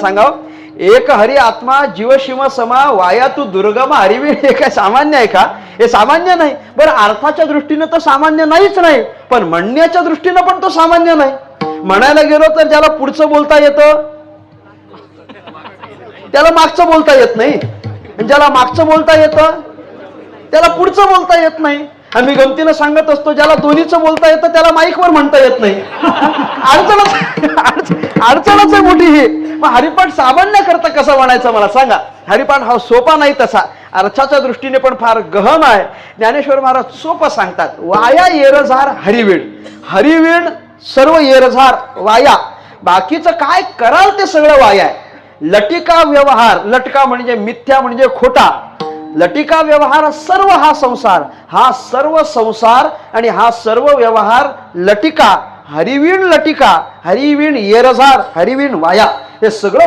सांगाव एक हरी आत्मा जीव शिव समा वाया तू दुर्गम हरिवी. हे काय सामान्य आहे का? हे सामान्य नाही. बरं अर्थाच्या दृष्टीनं तर सामान्य नाहीच नाही, पण म्हणण्याच्या दृष्टीनं पण तो सामान्य नाही. म्हणायला गेलो तर ज्याला पुढचं बोलता येतं त्याला मागचं बोलता येत नाही, ज्याला मागचं बोलता येतं त्याला पुढचं बोलता येत नाही. आम्ही गमतीनं सांगत असतो ज्याला दोन्हीचं बोलता येतं त्याला माईकवर म्हणता येत नाही. अडचणच आहे मोठी ही. मग हरिपाठ सामान्य करता कसं म्हणायचं मला सांगा. हरिपाठ हा सोपा नाही तसा, अर्थाच्या दृष्टीने पण फार गहन आहे. ज्ञानेश्वर महाराज सोपं सांगतात. वाया येरझार हरिवीण. हरिवीण सर्व येरझार वाया, बाकीचं काय कराल ते सगळं वाया आहे. लटिका व्यवहार, लटका म्हणजे मिथ्या म्हणजे खोटा, लटिका व्यवहार सर्व हा संसार, हा सर्व संसार आणि हा सर्व व्यवहार लटिका. हरिवीण लटिका, हरिवीण येरझार, हरिवीण वाया, हे सगळं